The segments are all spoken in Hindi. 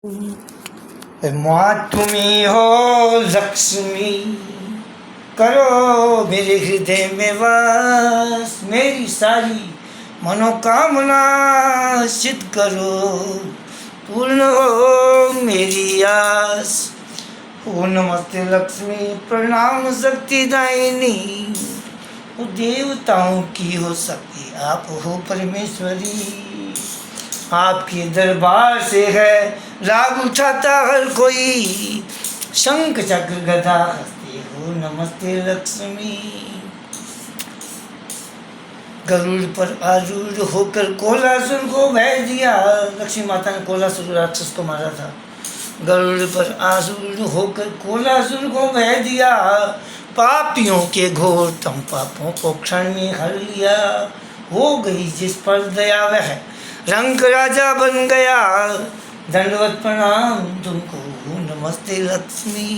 माँ तुम्ही हो लक्ष्मी, करो मेरे हृदय में वास, मेरी सारी मनोकामना सिद्ध करो, पूर्ण हो मेरी आस। ओ नमस्ते लक्ष्मी, प्रणाम शक्ति दायिनी, ओ देवताओं की हो शक्ति, आप हो परमेश्वरी। आपके दरबार से है लाभ उठाता हर कोई, शंख चक्र गदा हस्ते हो नमस्ते लक्ष्मी। गरुड़ पर आरूढ़ होकर कोलासुर को वह दिया, लक्ष्मी माता ने कोलासुर राक्षस को मारा था। गरुड़ पर आरूढ़ होकर कोलासुर को वह दिया, पापियों के घोर तम पापों को क्षण में हर लिया। हो गई जिस पर दया वह रंग राजा बन गया, दंडवत प्रणाम तुमको हो नमस्ते लक्ष्मी,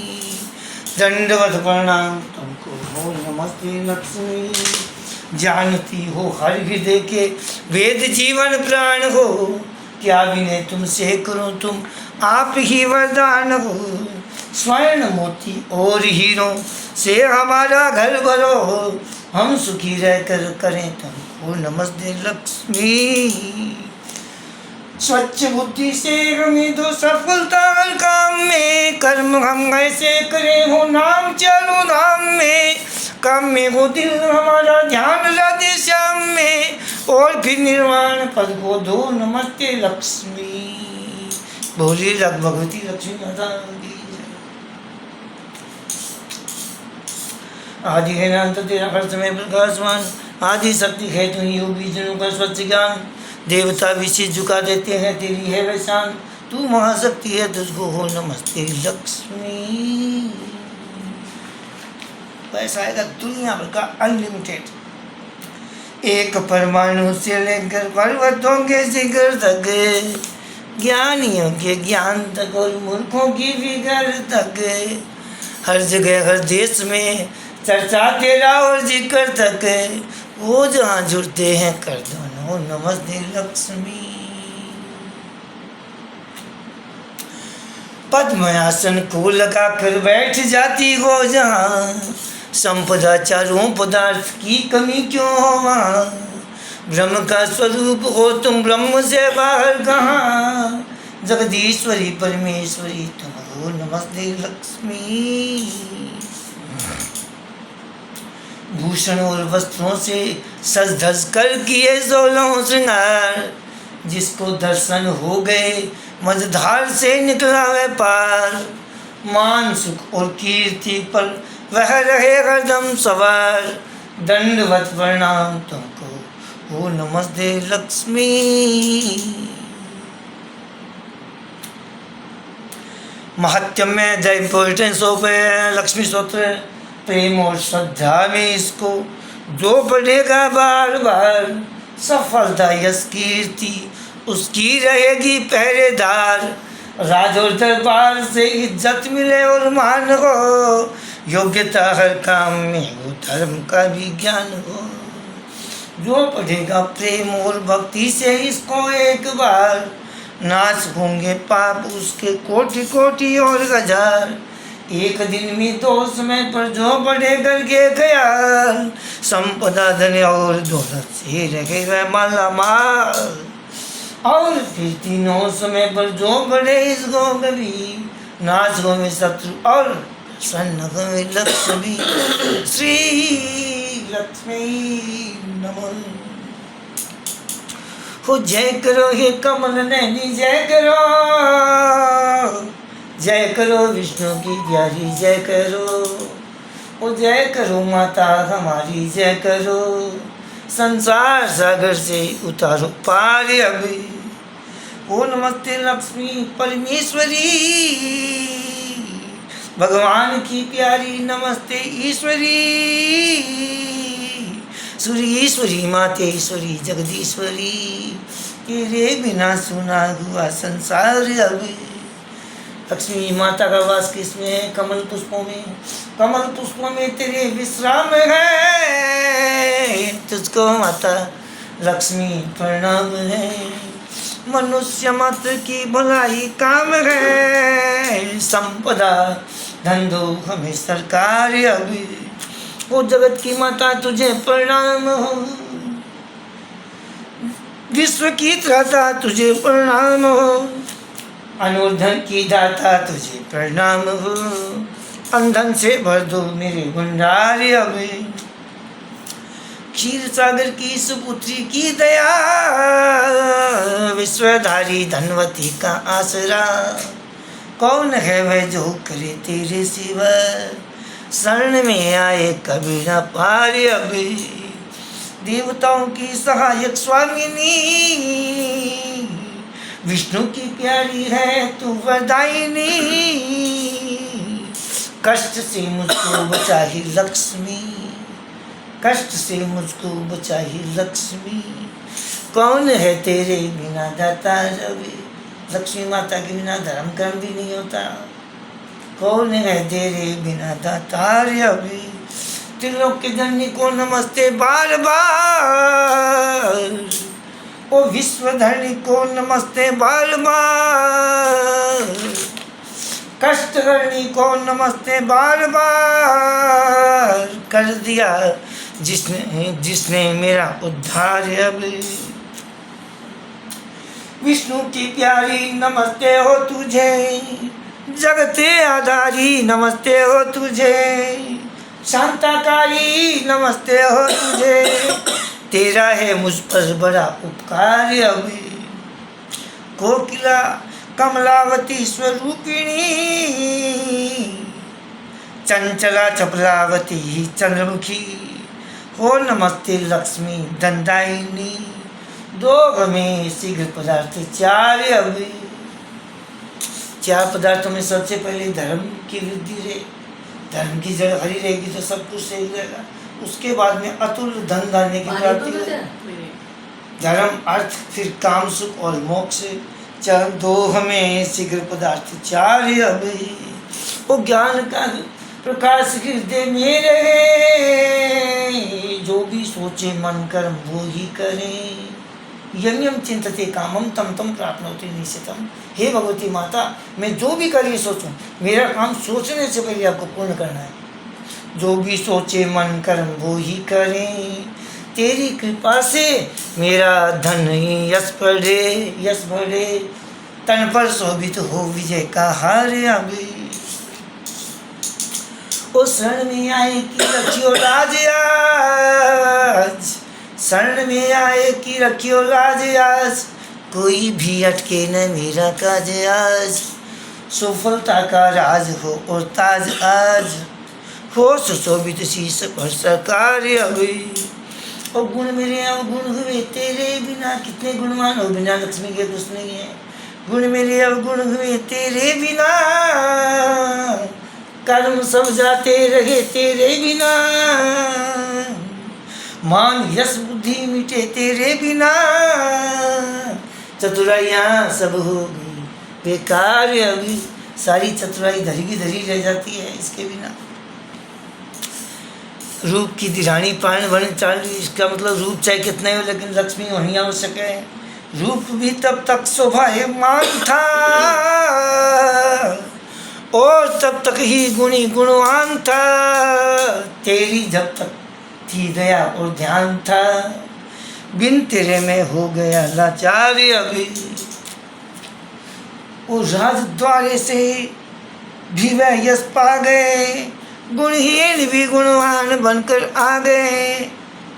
दंडवत प्रणाम तुमको हो नमस्ते लक्ष्मी। जानती हो हर हृदय के वेद जीवन प्राण हो, क्या विनय तुमसे करूं तुम आप ही वरदान हो। स्वर्ण मोती और हीरों से हमारा घर भरो, हम सुखी रहकर करें तुमको नमस्ते लक्ष्मी। स्वच्छ बुद्धि से हमें दो सफलता हर काम में, कर्म हम ऐसे करें हो नाम चालू धाम में। काम में वो दिल हमारा ध्यान राधे श्याम में, और फिर निर्वाण पद को दो नमस्ते लक्ष्मी। बोली लग भगवती लक्ष्मी माता की। आदि है नाम तो तेरा हर समय प्रकाशमान, आदि शक्ति है तू ही हो बीजों का स्वच्छ ज्ञान। देवता भी सिर झुका देते हैं तेरी है वैसान, तू महाशक्ति है तुझको हो नमस्ते लक्ष्मी। पैसा आएगा दुनिया भर का अनलिमिटेड, एक परमाणु से लेकर पर्वतों के शिखर तक, ज्ञानियों के ज्ञान तक और मूर्खों की फिकर तक। हर जगह हर देश में चर्चा तेरा और जिक्र तक, वो जहाँ जुड़ते हैं कर दोनों नमस्ते लक्ष्मी। पद्म आसन को लगा कर बैठ जाती हो जहाँ, संपदा चारों पदार्थ की कमी क्यों हो वहाँ। ब्रह्म का स्वरूप हो तुम ब्रह्म से बाहर कहाँ, जगदीश्वरी परमेश्वरी तुम हो नमस्ते लक्ष्मी। भूषण और वस्त्रों से सज धज कर किए 16 श्रृंगार, जिसको दर्शन हो गए मझधार से निकला वह पार। मान सुख और कीर्ति पर वह रहे हरदम सवार, दंडवत प्रणाम तुमको हो नमस्ते लक्ष्मी। महत्व में द इम्पोर्टेंस ऑफ लक्ष्मी स्तोत्र, प्रेम और श्रद्धा में इसको जो पढ़ेगा बार बार, सफलता यश कीर्ति उसकी रहेगी पहरेदार। राज और दरबार से इज्जत मिले और मान हो, योग्यता हर काम में हो धर्म का भी ज्ञान हो। जो पढ़ेगा प्रेम और भक्ति से इसको एक बार, नाश होंगे पाप उसके कोटि कोटि और हजार। एक दिन में 2 समय पर जो बढ़े करके ख्याल, संपदा धन और दौलत से रहेगा माला माल। और फिर 3 समय पर जो बढ़े इसको कभी, नाच हो में शत्रु और प्रसन्न हो में लक्ष्मी। श्री लक्ष्मी नमः। हो जय करो हे कमल नैनी जय करो, जय करो विष्णु की प्यारी जय करो, ओ जय करो माता हमारी जय करो। संसार सागर से उतारो पार अभी, ओ नमस्ते लक्ष्मी परमेश्वरी। भगवान की प्यारी नमस्ते ईश्वरी, सूर्येश्वरी मातेश्वरी जगदीश्वरी। तेरे बिना सुना हुआ संसार अभी। लक्ष्मी माता का वास किसमें है? कमल पुष्पों में। कमल पुष्पों में तेरे विश्राम है, तुझको माता लक्ष्मी प्रणाम है। मनुष्य मात्र की भलाई काम है, संपदा धंधो हमें सरकार अभी। ओ जगत की माता तुझे प्रणाम हो, विश्व की त्राता तुझे प्रणाम हो, अनुधन की दाता तुझे प्रणाम हो, अंधन से भर दो मेरे भंडार अभी। क्षीर सागर की सुपुत्री की दया, विश्वधारी धनवती का आसरा, कौन है वह जो करे तेरे सिवा, शरण में आए कभी न पार अभी। देवताओं की सहायक स्वामिनी, विष्णु की प्यारी है तू वरदायिनी, कष्ट से मुझको बचा ही लक्ष्मी, कष्ट से मुझको बचा ही लक्ष्मी, कौन है तेरे बिना दाता रवि। लक्ष्मी माता के बिना धर्म कर्म भी नहीं होता, कौन है तेरे बिना दाता रवि। त्रिलोक के जननी को नमस्ते बार बार, ओ विश्वधरणी को नमस्ते बार बार, कष्टहरणी को नमस्ते बार बार, कर दिया जिसने मेरा उद्धार अभी। विष्णु की प्यारी नमस्ते हो तुझे, जगते आधारी नमस्ते हो तुझे, शांताकारी नमस्ते हो तुझे, तेरा है मुझ पर बड़ा उपकार अभी। कोकिला कमलावती स्वरूपिणी, चंचला चपलावती चंद्रमुखी, हो नमस्ते लक्ष्मी दंडायिनी, दो हमें शीघ्र पदार्थ चार अभी। चार पदार्थों में सबसे पहले धर्म की वृद्धि रहे, धर्म की जड़ हरी रहेगी तो सब कुछ सही रहेगा। उसके बाद में अतुल्य धन धान्य की प्राप्ति रहेगी, धर्म अर्थ फिर काम सुख और मोक्ष। दो हमें शीघ्र पदार्थ चार अभी। वो ज्ञान का प्रकाश हृदय में रहे, जो भी सोचे मन कर्म वो ही करें, यम यम चिंतते कामम तम तम प्राप्नोति निश्चितम। हे भगवती माता, मैं जो भी कार्य सोचूं, मेरा काम सोचने से पहले आपको पूर्ण करना है। जो भी सोचे मन कर्म वो ही करें, तेरी कृपा से मेरा धन यश बढ़े, तन पर शोभित हो विजय का हार अभी। ओ शरण में आए कि रखियो लाज आज, शरण में आए कि रखियो लाज आज, कोई भी अटके न मेरा काज आज, सफलता का राज हो और ताज आज, हो सुशोभित शीश पर सरकार अभी। और गुण मेरे अवगुण हुए तेरे बिना, कितने गुणवान हो बिना लक्ष्मी के कुछ नहीं है। गुण मेरे अवगुण हुए तेरे बिना, कर्म सब जाते रहे तेरे बिना, मान यश बुद्धि मिटे तेरे बिना, चतुराइयाँ सब हो गई बेकार अभी। सारी चतुराई धरी की धरी रह जाती है इसके बिना। रूप की दिरानी पान बन चालू, इसका मतलब रूप चाहे कितने हो लेकिन लक्ष्मी वहीं आवश्यक है। रूप भी तब तक शोभायमान था, और तब तक ही गुणी गुणवान था, तेरी जब तक थी दया और ध्यान था, बिन तेरे में हो गया लाचार अभी। वो राजद्वारे से भी वह यश पा गए, गुणहीन भी गुणवान बनकर आ गए,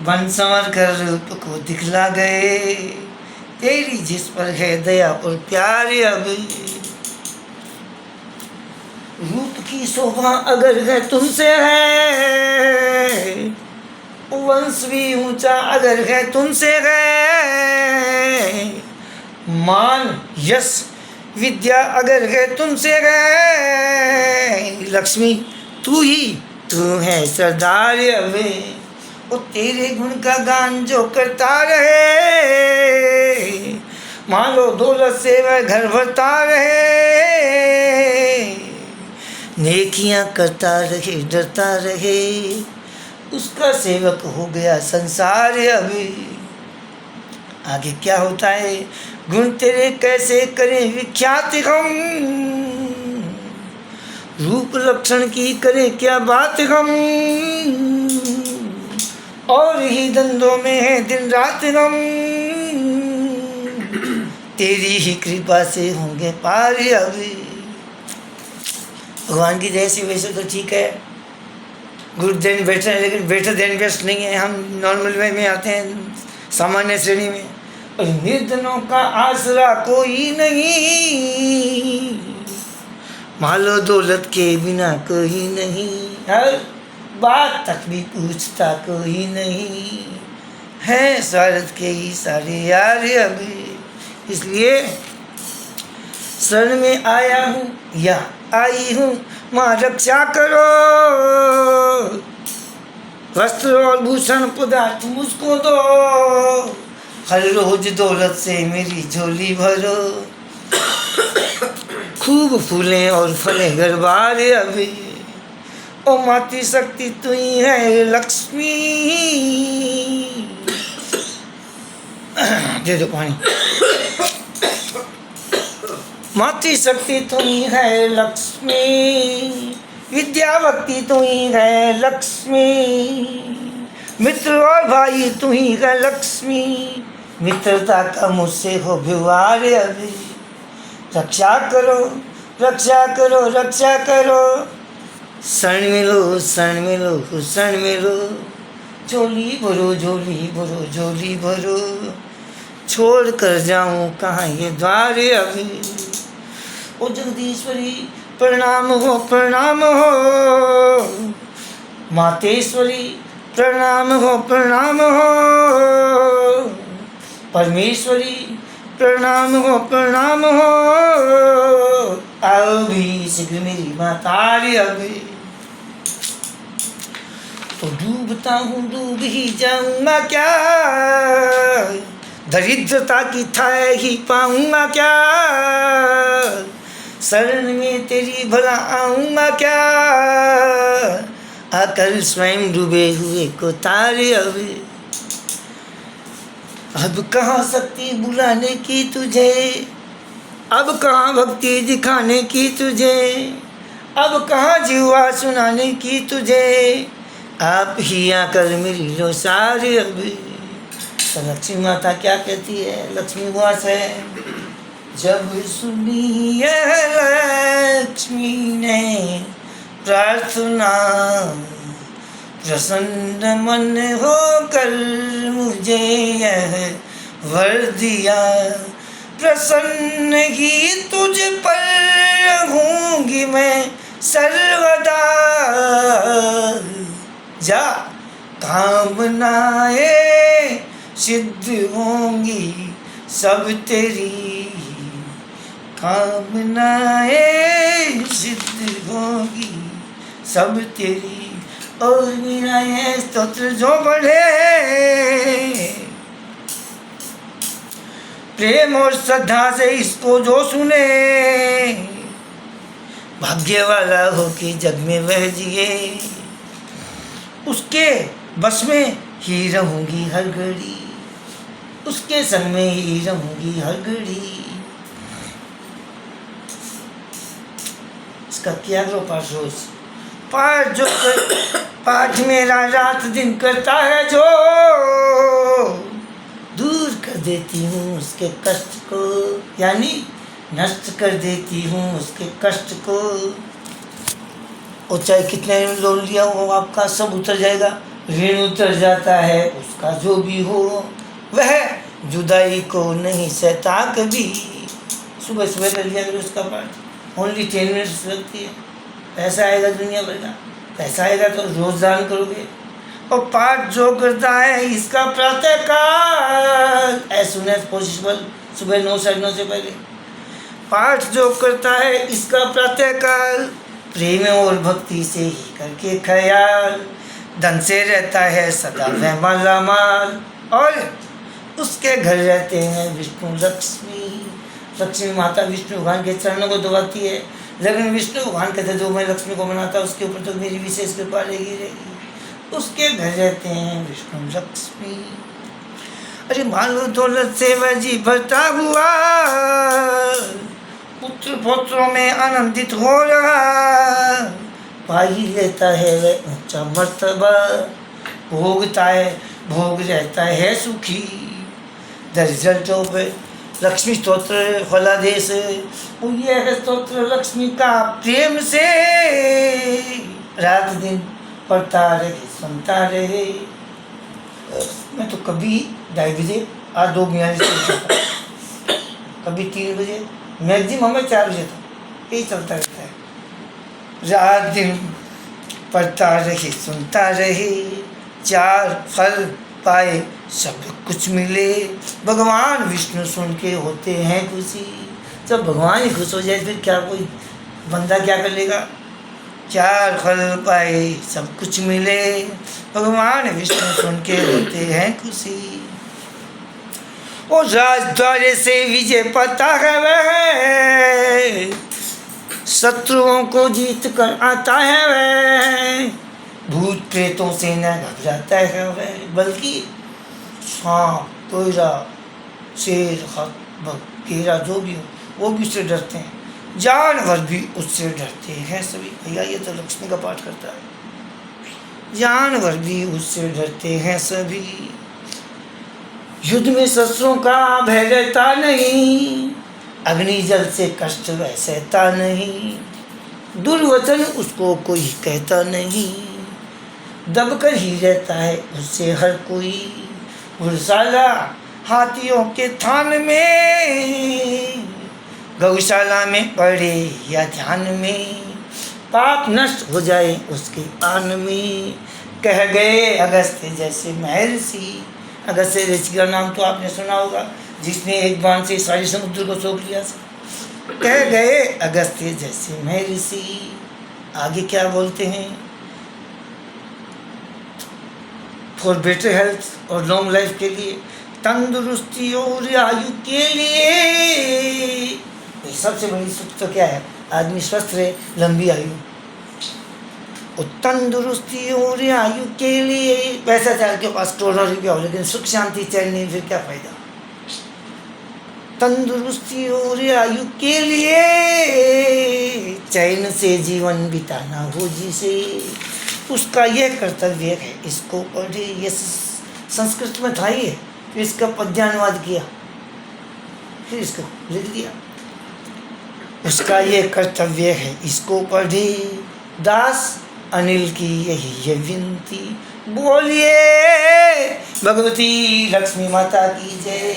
बन संवर कर रूप को दिखला गए, तेरी जिस पर है दया और प्यार अभी। रूप की शोभा अगर है तुमसे है, वंश भी ऊंचा अगर है तुमसे है, मान यश विद्या अगर है तुमसे है, लक्ष्मी तू है सरदार अबे। वो तेरे गुण का गान जो करता रहे, मान लो दौलत से वह घर भरता रहे, नेकियां करता रहे डरता रहे, उसका सेवक हो गया संसार अभी। आगे क्या होता है, गुण तेरे कैसे करें विख्यात हम, रूप लक्षण की करें क्या बात हम, और ही धंधों में है दिन रात हम, तेरी ही कृपा से होंगे पार अभी। भगवान की जैसी वैसे तो ठीक है, गुड देन बेटर है, लेकिन बेटर देन बेस्ट नहीं है। हम नॉर्मल वे में आते हैं, सामान्य श्रेणी में। और निर्धनों का आसरा कोई नहीं, मालो दौलत के बिना कोई नहीं, हर बात तक भी पूछता कोई नहीं, है स्वार्थ के ही सारे यार अभी। इसलिए शरण में आया हूँ या आई हूँ, माँ रक्षा करो, वस्त्र और भूषण पदार्थ मुझको दो, हर रोज दौलत से मेरी झोली भरो, खूब फूलें और फले घर बार अभी। ओ मातृ शक्ति तू ही है लक्ष्मी, दे दो पानी। मातृ शक्ति तू ही है लक्ष्मी, विद्या भक्ति तू ही है लक्ष्मी, मित्र और भाई तू ही है लक्ष्मी, मित्रता का मुझसे हो व्यवहार अभी। रक्षा करो रक्षा करो रक्षा करो, शरण मिलो शरण मिलो शरण मिलो, झोली भरो झोली भरो झोली भरो, छोड़ कर जाऊँ कहाँ ये द्वार अभी। ओ जगदीश्वरी प्रणाम हो मातेश्वरी प्रणाम हो परमेश्वरी प्रणाम हो आओ भी शीघ्र मेरी माता अभी। तो डूबता हूँ डूब ही जाऊंगा क्या, दरिद्रता की थाह ही पाऊंगा क्या, शरण में तेरी भला आऊंगा क्या, आकर स्वयं डूबे हुए को तारे अभी। अब कहाँ शक्ति बुलाने की तुझे, अब कहाँ भक्ति दिखाने की तुझे, अब कहाँ जीवा सुनाने की तुझे, आप ही आकर मिल लो सारे अभी। तो लक्ष्मी माता क्या कहती है, लक्ष्मी वास है, जब सुनी है लक्ष्मी ने प्रार्थना, प्रसन्न मन होकर मुझे यह वर दिया, प्रसन्न ही तुझ पर रहूंगी मैं सर्वदा, जा कामनाएं सिद्ध होंगी सब तेरी, कामनाएं सिद्ध होंगी सब तेरी। और मेरा ये स्तोत्र जो बढ़े, प्रेम और श्रद्धा से इसको जो सुने, भाग्य वाला हो कि जग में वह जिए, उसके बस में ही रहूंगी हर घड़ी, उसके संग में ही रहूंगी हर घड़ी। इसका किया करो पाठ रोज, पाठ जो पाठ मेरा रात दिन करता है जो, दूर कर देती हूँ उसके कष्ट को, यानी नष्ट कर देती हूँ उसके कष्ट को। और चाहे कितने लोन लिया हो आपका सब उतर जाएगा, ऋण उतर जाता है उसका जो भी हो, वह जुदाई को नहीं सहता कभी। सुबह सुबह कर लिया करो उसका पाठ, ओनली 10 मिनट्स लगती है, पैसा आएगा दुनिया भर का, पैसा आएगा तो रोज दान करोगे। और पाठ जो करता है इसका प्रातः काल एज सुन एज पॉसिबल, सुबह 9 साढ़े 9 से पहले, पाठ जो करता है इसका प्रातः काल, प्रेम और भक्ति से ही करके ख्याल, धन से रहता है सदा वह मालामाल, और उसके घर रहते हैं विष्णु लक्ष्मी। लक्ष्मी माता विष्णु भगवान के चरणों को दबाती है, लेकिन विष्णु भगवान कहते जो मैं लक्ष्मी को मनाता उसके ऊपर तो मेरी विशेष कृपा रहेगी। उसके घर रहते हैं विष्णु लक्ष्मी। अरे मालो दौलत से वह जी भरता हुआ, पुत्र पुत्रों में आनंदित हो रहा, पाई लेता है वह ऊंचा मर्तबा, भोगता है भोग रहता है सुखी। द रिजल्ट ऑफ लक्ष्मी स्तोत्र फलादेश, ये है स्तोत्र लक्ष्मी का प्रेम से, रात दिन पढ़ता रहे सुनता रहे। मैं तो कभी 2:30 बजे आज 2:42 कभी 3 बजे, मैक्सिमम 4 बजे तक यही चलता रहता है। रात दिन पढ़ता रहे सुनता रहे, 4 फल पाए सब कुछ मिले, भगवान विष्णु सुन के होते हैं खुशी। जब भगवान ही खुश हो जाए फिर क्या कोई बंदा क्या कर लेगा। 4 फल पाए सब कुछ मिले, भगवान विष्णु सुन के होते हैं खुशी। और राजद्वारे से विजय पाता है वह, शत्रुओं को जीत कर आता है वह, भूत प्रेतों से न घबराता है वह, बल्कि सांप कोयरा शेर बघेरा जो भी हो वो भी उससे डरते हैं, जानवर भी उससे डरते हैं सभी। भैया ये तो लक्ष्मी का पाठ करता है। जानवर भी उससे डरते हैं सभी, युद्ध में शस्त्रों का भय रहता नहीं, अग्नि जल से कष्ट वह सहता नहीं, दुर्वचन उसको कोई कहता नहीं, दबकर ही रहता है उससे हर कोई। घुड़शाला हाथियों के थान में, गौशाला में पड़े या ध्यान में, पाप नष्ट हो जाए उसके आन में। कह गए अगस्त्य जैसे महर्षि, अगस्त्य ऋषि का नाम तो आपने सुना होगा, जिसने एक बाण से सारे समुद्र को सोख लिया था। कह गए अगस्त्य जैसे महर्षि। आगे क्या बोलते हैं, फॉर बेटर हेल्थ और लॉन्ग लाइफ के लिए, तंदुरुस्ती और आयु के लिए। सबसे बड़ी सुख तो क्या है, आदमी स्वस्थ रहे, लंबी आयु। और तंदुरुस्ती और आयु के लिए, पैसा चाहे के पास करोड़ों रुपया हो लेकिन सुख शांति चैन नहीं, फिर क्या फायदा। तंदुरुस्ती और आयु के लिए, चैन से जीवन बिताना हो जिसे, उसका यह कर्तव्य है इसको पढ़े। ये संस्कृत में था ये, फिर इसका पद्यानुवाद किया, फिर इसको लिख दिया। उसका ये कर्तव्य है इसको पढ़े, दास अनिल की यही है विनती। बोलिए भगवती लक्ष्मी माता की जय।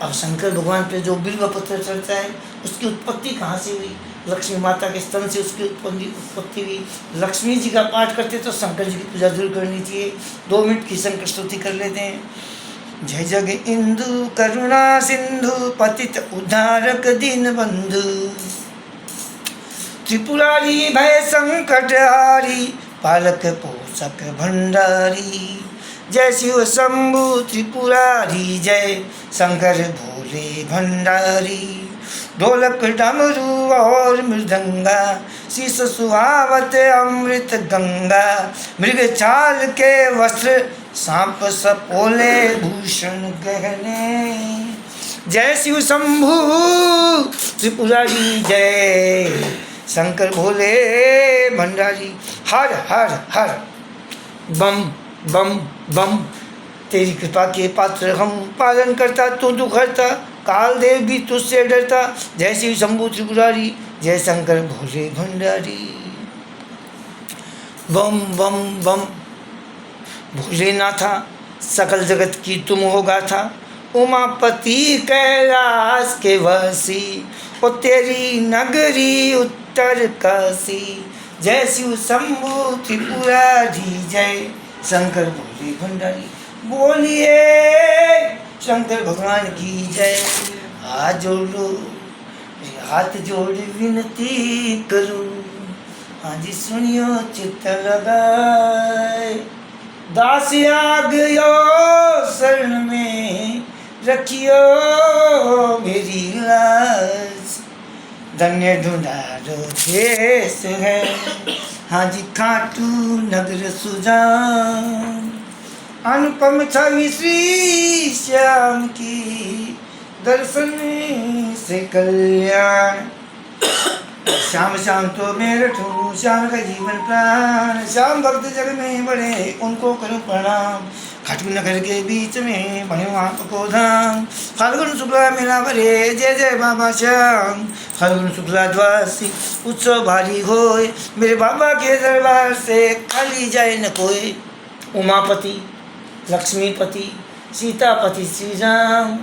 अब शंकर भगवान पे जो बिल्व पत्र चढ़ता है उसकी उत्पत्ति कहाँ से हुई, लक्ष्मी माता के स्तन से उसकी उत्पत्ति हुई। लक्ष्मी जी का पाठ करते तो शंकर जी की पूजा जरूर करनी चाहिए। 2 मिनट की शंकर स्तुति कर लेते हैं। जय जग इंदु करुणा सिंधु, पतित उद्धारक दीन बंधु, त्रिपुरारी भय संकट हारी, पालक पोषक भंडारी। जय शिव शंभु त्रिपुरारी, जय शंकर भोले भंडारी। ढोलक डमरू और मृदंगा, शीश सुहावत अमृत गंगा। मृग छाल के वस्त्र, सांप सपोले भूषण गहने। जय शिव शंभु त्रिपुरारी, जय शंकर भोले भंडारी। हर हर हर बम बम बम, तेरी कृपा के पात्र हम, पालन करता तू दुख हरता, काल देव भी तुझसे डरता। जय शिव शंभु त्रिपुरारी, जय शंकर भोले भंडारी। बम बम बम। भोलेनाथा सकल जगत की तुम हो गाथा, उमापति कैलाश के वासी, ओ तेरी नगरी उत्तर काशी। जय शिव शंभु त्रिपुरारी, जय शंकर भोले भंडारी। बोलिए शंकर भगवान की जय। हाथ जोड़ लो, हाथ जोड़ विनती करूं, हाँ जी सुनियो चित्त लगाए। दास आ गयो शरण में, रखियो मेरी लाज। धन्य ढूंढारो देश है, हाँ जी खाटू नगर सुजान। अनुपम छवि श्री श्याम की, दर्शन से कल्याण। श्याम श्याम तो मेरे ठू, श्याम का जीवन प्राण। श्याम भक्त जग में बड़े, उनको करूं प्रणाम। खटू नगर के बीच में बने आपको धाम। फाल्गुन शुक्ला मेला भरे, जय जय बाबा श्याम। फाल्गुन शुक्ला द्वादशी उत्सव भारी होए, मेरे बाबा के दरबार से खाली जाए न कोई। उमापति लक्ष्मीपति सीतापति श्री राम,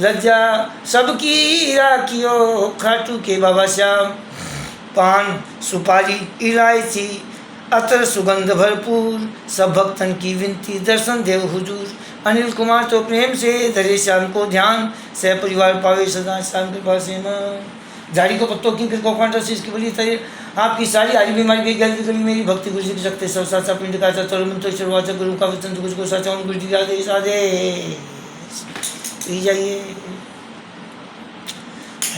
लज्जा सबकी राखियो खाटू के बाबा श्याम। पान सुपारी इलायची अतर सुगंध भरपूर, सब भक्तन की विनती दर्शन देव हुजूर। अनिल कुमार तो प्रेम से धरे श्याम को ध्यान, सह परिवार पावे सदा श्याम कृपा से मान। झाड़ी को पत्तों की फिर कोकवांटा से इसकी बली तय, आपकी सारी हरी बीमारी की गलती करी मेरी भक्ति गुरु जी की शक्ति सब साचा पिंड का चतुर मंत्र शुरुआत गुरु का वचन कुछ को साचा उन गुरु जी का आदेश आदेश पी जाइए।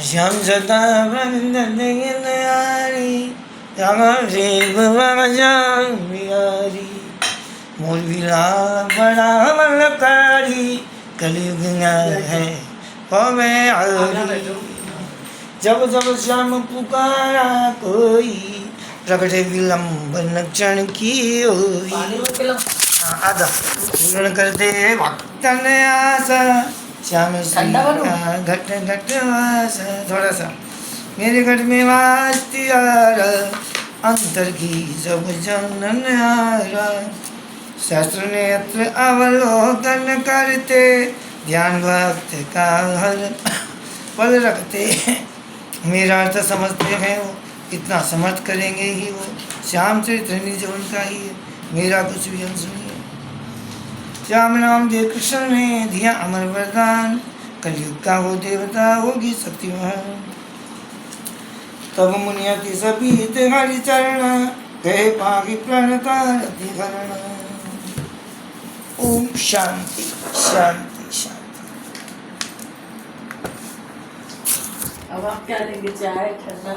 श्याम सदा ब्रह्मचारी श्याम रे बाबा श्याम बिहारी, मौलवीला बड़ा मलकारी कलयुग है पवे आरी। जब जब श्याम पुकारा कोई, प्रगटे विलम्ब न क्षण की होई। आधा पूर्ण कर दे भक्तन आशा, श्याम घट घट वास। थोड़ा सा मेरे घट में वास्ती यार, अंतर की जब जनन हारा। शास्त्र नेत्र अवलोकन करते, ध्यान भक्त का हर पल रखते। मेरा अर्थ समझते हैं वो, इतना समर्थ करेंगे ही वो। श्याम चरित्र निज उनका ही है, मेरा कुछ भी अंश नहीं है। श्याम नाम दे कृष्ण ने दिया अमर वरदान, कलयुग का वो देवता होगी शक्तिमान। तब मुनियति सभी हरि चरण, कहे पागी प्रणता रति हरण। ओम शांति शांति शांति। अब आप क्या लेंगे, चाय ठंडा?